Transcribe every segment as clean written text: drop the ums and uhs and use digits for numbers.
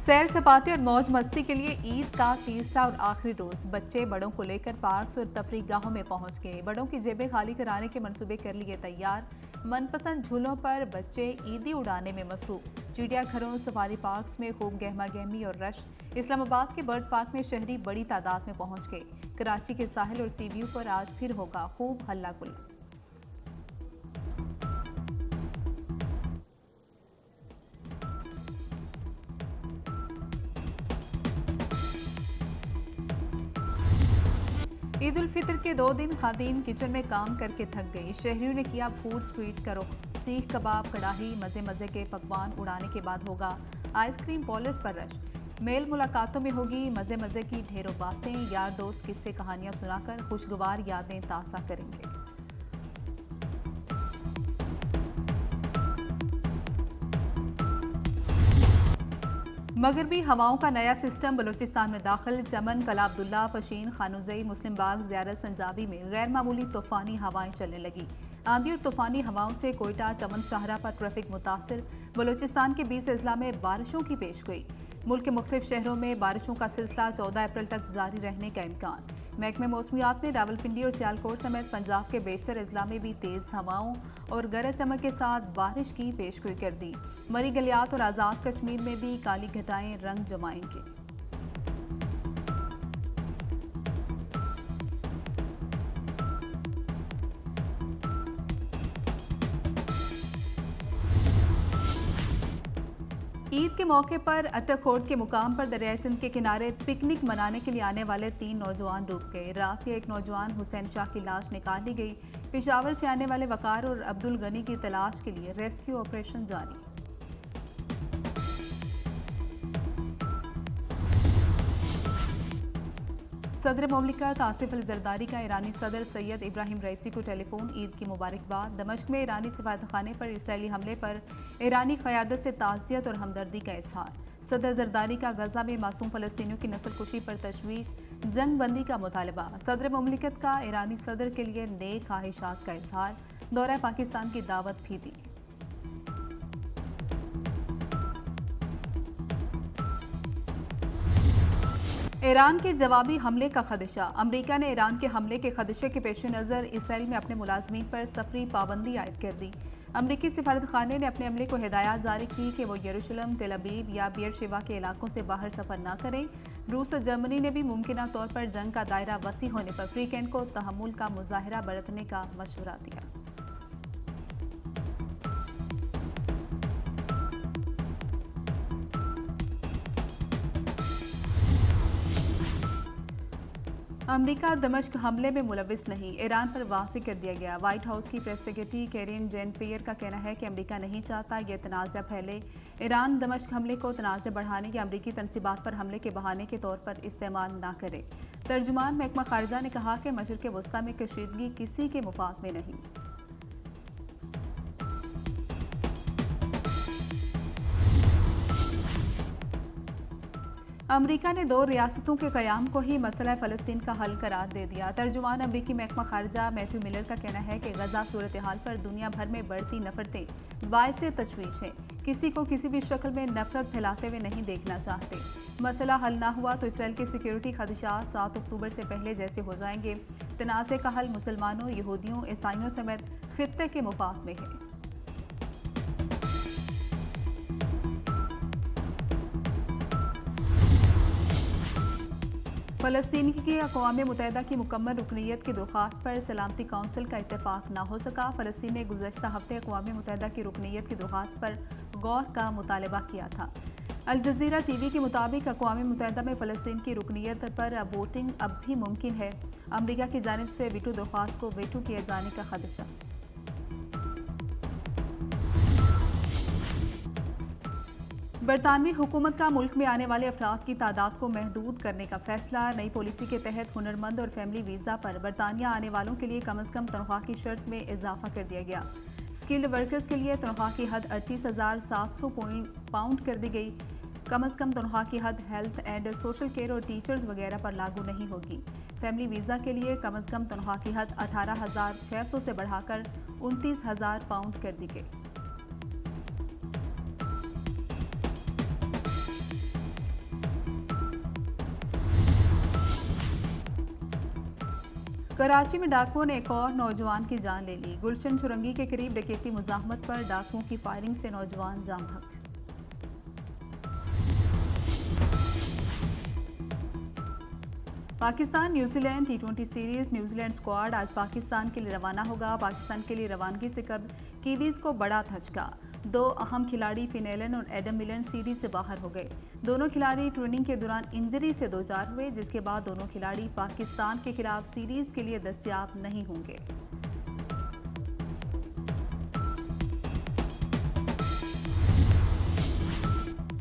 सैर सपाटे और मौज मस्ती के लिए ईद का तीसरा और आखिरी रोज बच्चे बड़ों को लेकर पार्क्स और तफरीह गाहों में पहुंच गए। बड़ों की जेबें खाली कराने के मंसूबे कर लिए तैयार। मनपसंद झूलों पर बच्चे ईदी उड़ाने में मसरूफ। चिड़ियाघरों, सफारी पार्क्स में खूब गहमा गहमी और रश। इस्लामाबाद के बर्ड पार्क में शहरी बड़ी तादाद में पहुंच गए। कराची के साहिल और सी व्यू पर आज फिर होगा खूब हल्ला गुल्ला। ईद उल फितर के 2 दिन खादीम किचन में काम करके थक गई। शहरियों ने किया फूड स्ट्रीट्स का रुख। सीख कबाब, कड़ाही, मजे मजे के पकवान उड़ाने के बाद होगा आइसक्रीम पॉलर्स पर रश। मेल मुलाकातों में होगी मजे मजे की ढेरों बातें। यार दोस्त किस्से कहानियां सुनाकर खुशगवार यादें ताज़ा करेंगे। मगरबी हवाओं का नया सिस्टम बलूचिस्तान में दाखिल। चमन, कला अब्दुल्ला, पशीन, खानुजई, मुस्लिम बाग, ज़ियारत, संजाबी में गैर मामूली तूफानी हवाएं चलने लगी। आंधी और तूफानी हवाओं से कोयटा, चमन शाहरा पर ट्रैफिक मुतासिर। बलूचिस्तान के 20 अजला में बारिशों की पेशगोई। मुल्क के मुख्तलिफ शहरों में बारिशों का सिलसिला 14 अप्रैल तक जारी रहने का इम्कान। महकमे मौसमियात ने रावलपिंडी और सियालकोट समेत पंजाब के बेशतर अजला में भी तेज़ हवाओं और गरज चमक के साथ बारिश की पेशगोई कर दी। मरी गलियात और आज़ाद कश्मीर में भी काली घटाएं रंग जमाएंगे। ईद के मौके पर अटकखोर्द के मुकाम पर दरियाई सिंध के किनारे पिकनिक मनाने के लिए आने वाले 3 नौजवान डूब गए। रात के एक नौजवान हुसैन शाह की लाश निकाली गई। पेशावर से आने वाले वकार और अब्दुल गनी की तलाश के लिए रेस्क्यू ऑपरेशन जारी। सदर मुमलिकत आसिफ अल जरदारी का ईरानी सदर सैयद इब्राहिम रईसी को टेलीफोन। ईद की मुबारकबाद। दमिश्क में ईरानी सफारतखाने पर इसराइली हमले पर ईरानी क़यादत से ताज़ियत और हमदर्दी का इजहार। सदर जरदारी का गजा में मासूम फ़लस्तीनियों की नस्लकुशी पर तशवीश। जंग बंदी का मुतालबा। सदर मुमलिकत का ईरानी सदर के लिए नेक ख्वाहिशात का इजहार। दौरा पाकिस्तान की दावत भी दी। ईरान के जवाबी हमले का खदशा। अमरीका ने ईरान के हमले के खदशे के पेश नज़र इसराइल में अपने मुलाजमीन पर सफरी पाबंदी आयद कर दी। अमरीकी सिफारतखाने ने अपने अमले को हिदायत जारी की कि वो यरूशलेम, तेल अवीव या बेरशेबा के इलाकों से बाहर सफर न करें। रूस और जर्मनी ने भी मुमकिना तौर पर जंग का दायरा वसी होने पर फ्रीकैन को तहम्मुल का मुजाहरा बरतने का मशवरा दिया। अमरीका दमिश्क हमले में मुलविस नहीं, ईरान पर वाज़ेह कर दिया गया। व्हाइट हाउस की प्रेस सेक्रेटरी कैरिन जेन पियर का कहना है कि अमरीका नहीं चाहता यह तनाज़ा फैले। ईरान दमिश्क हमले को तनाज़ा बढ़ाने या अमरीकी तनसीबात पर हमले के बहाने के तौर पर इस्तेमाल न करे। तर्जुमान महकमा खारजा ने कहा कि मशरिक़ वस्ता में कशीदगी किसी के मुफाद में नहीं। अमरीका ने 2 रियासतों के क़याम को ही मसला फ़लस्तीन का हल करार दे दिया। तर्जुमान अमरीकी महकमा खारजा मैथ्यू मिलर का कहना है कि गजा सूरत हाल पर दुनिया भर में बढ़ती नफरतें बाइसे तशवीश हैं। किसी को किसी भी शक्ल में नफरत फैलाते हुए नहीं देखना चाहते। मसला हल ना हुआ तो इसराइल के सिक्योरिटी खदशात 7 अक्टूबर से पहले जैसे हो जाएंगे। तनाज़े का हल मुसलमानों, यहूदियों, ईसाइयों समेत खित्ते के मुफाद में है। फ़लस्तीन की अक़वाम मुत्तहिदा की मुकम्मल रुकनीयत की दरख्वास्त पर सलामती कौंसिल का इत्तेफाक न हो सका। फ़लस्तीन ने गुज़श्ता हफ्ते अक़वाम मुत्तहिदा की रुकनीयत की दरख्वास्त पर गौर का मुतालबा किया था। अल जज़ीरा टीवी के मुताबिक अक़वाम मुत्तहिदा में फ़लस्तीन की रुकनीयत पर वोटिंग अब भी मुमकिन है। अमरीका की जानिब से वीटो दरख्वास्त को वीटो किए जाने का खदशा। बरतानवी हुकूमत का मुल्क में आने वाले अफराद की तादाद को महदूद करने का फैसला। नई पॉलिसी के तहत हुनरमंद और फैमिली वीज़ा पर बरतानिया आने वालों के लिए कम से कम तनख्वाह की शर्त में इजाफा कर दिया गया। स्किल्ड वर्कर्स के लिए तनख्वाह की हद 38,700 पाउंड कर दी गई। कम से कम तनख्वाह की हद हेल्थ एंड सोशल केयर और टीचर्स वगैरह पर लागू नहीं होगी। फैमिली वीज़ा के लिए कम से कम तनख्वाह की हद 18,600 से बढ़ाकर 29,000 पाउंड कर दी गई। कराची में डाकुओं ने एक और नौजवान की जान ले ली। गुलशन चुरंगी के करीब डकैती मुज़ाहमत पर डाकुओं की फायरिंग से नौजवान जाम बहक। Pakistan New Zealand T20 series New Zealand squad आज पाकिस्तान के लिए रवाना होगा। पाकिस्तान के लिए रवानगी से कबल कीवीज को बड़ा धचका। दो अहम खिलाड़ी फिन एलन और एडम मिलन सीरीज से बाहर हो गए। दोनों खिलाड़ी ट्रेनिंग के दौरान इंजरी से दो चार हुए, जिसके बाद दोनों खिलाड़ी पाकिस्तान के खिलाफ सीरीज के लिए दस्तयाब नहीं होंगे।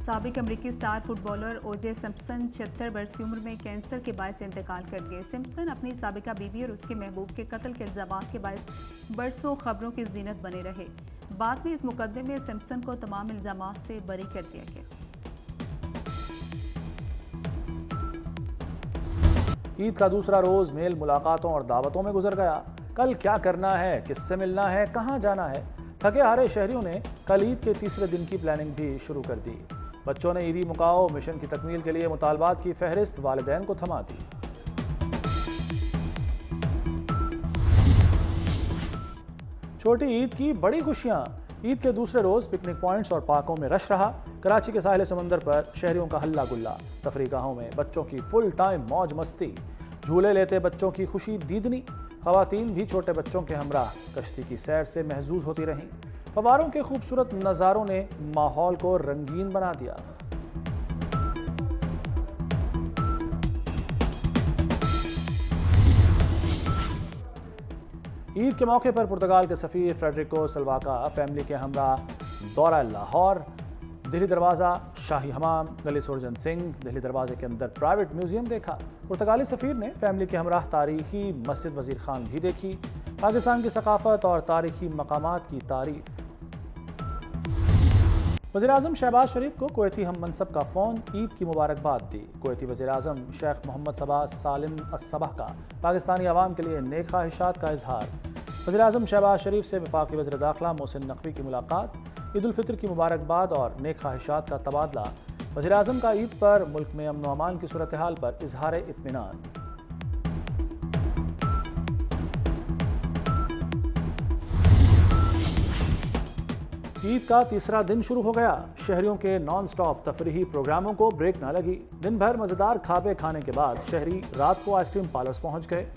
साबिक अमरीकी स्टार फुटबॉलर ओजे सिम्पसन 76 बरस की उम्र में कैंसर के बायस इंतकाल कर गए। सिम्पसन अपनी साबिका बीवी और उसके महबूब के कत्ल के इल्जामात के बायस बरसों खबरों की जीनत बने रहे। बाद में इस मुकदमे में सिम्पसन को तमाम इल्जामात से बरी कर दिया गया। ईद का दूसरा रोज मेल मुलाकातों और दावतों में गुजर गया। कल क्या करना है, किससे मिलना है, कहां जाना है, थके हारे शहरियों ने कल ईद के तीसरे दिन की प्लानिंग भी शुरू कर दी। बच्चों ने ईदी मुकाओ मिशन की तकमील के लिए मुतालबात की फहरिस्त वालिदैन को थमा दी। छोटी ईद की बड़ी खुशियां। ईद के दूसरे रोज पिकनिक पॉइंट्स और पार्कों में रश रहा। कराची के साहिल समंदर पर शहरियों का हल्ला गुल्ला। तफरीगाहों में बच्चों की फुल टाइम मौज मस्ती। झूले लेते बच्चों की खुशी दीदनी। खवातीन भी छोटे बच्चों के हमराह कश्ती की सैर से महजूज होती रहीं। फवारों के खूबसूरत नज़ारों ने माहौल को रंगीन बना दिया। ईद के मौके पर पुर्तगाल के सफ़ीर फ्रेडरिको सल्वाका फैमिली के हमरा दौरा लाहौर, दिल्ली दरवाज़ा, शाही हमाम, गली सुरजन सिंह, दिल्ली दरवाजे के अंदर प्राइवेट म्यूजियम देखा। पुर्तगाली सफ़ीर ने फैमिली के हमरा तारीखी मस्जिद वज़ीर खान भी देखी। पाकिस्तान की सकाफत और तारीखी मकामात की तारीफ। वज़ीर-ए-आज़म शहबाज शरीफ को कुवैती हम मनसब का फ़ोन ईद की मुबारकबाद दी। कुवैती वज़ीर-ए-आज़म शेख मोहम्मद सबा सालिम अस-सबह का पाकिस्तानी अवाम के लिए नेक ख्वाहिशात का इजहार। वज़ीर-ए-आज़म शहबाज शरीफ से वफाकी वज़ीर दाखिला मोहसिन नकवी की मुलाकात। ईद उल फितर की मुबारकबाद और नेक ख्वाहिशात का तबादला। वज़ीर-ए-आज़म का ईद पर मुल्क में अमन व अमान की सूरत हाल पर इजहार इत्मीनान। ईद का तीसरा दिन शुरू हो गया। शहरियों के नॉन स्टॉप तफरीही प्रोग्रामों को ब्रेक न लगी। दिन भर मज़ेदार खाबे खाने के बाद शहरी रात को आइसक्रीम पार्लर्स पहुंच गए।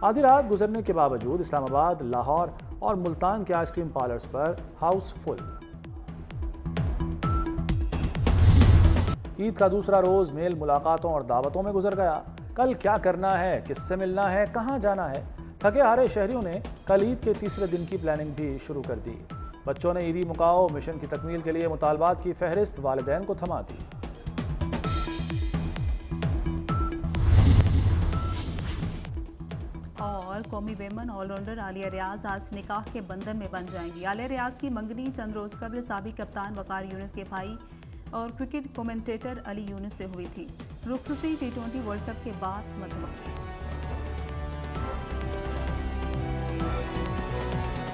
आधी रात गुजरने के बावजूद इस्लामाबाद, लाहौर और मुल्तान के आइसक्रीम पार्लर्स पर हाउसफुल। ईद का दूसरा रोज मेल मुलाकातों और दावतों में गुजर गया। कल क्या करना है, किससे मिलना है, कहां जाना है, थके हारे शहरियों ने कल ईद के तीसरे दिन की प्लानिंग भी शुरू कर दी। बच्चों ने ईदी मुकाओ मिशन की तकमील के लिए मुतालबात की फहरिस्त वालिदैन को थमा दी। और कौमी वेमन ऑलराउंडर आलिया रियाज आज निकाह के बंधन में बन जाएंगी। आलिया रियाज की मंगनी चंद रोज कबल साबिक कप्तान वकार यूनुस के भाई और क्रिकेट कमेंटेटर अली यूनुस से हुई थी। रुखसती T20 वर्ल्ड कप के बाद मतबूल।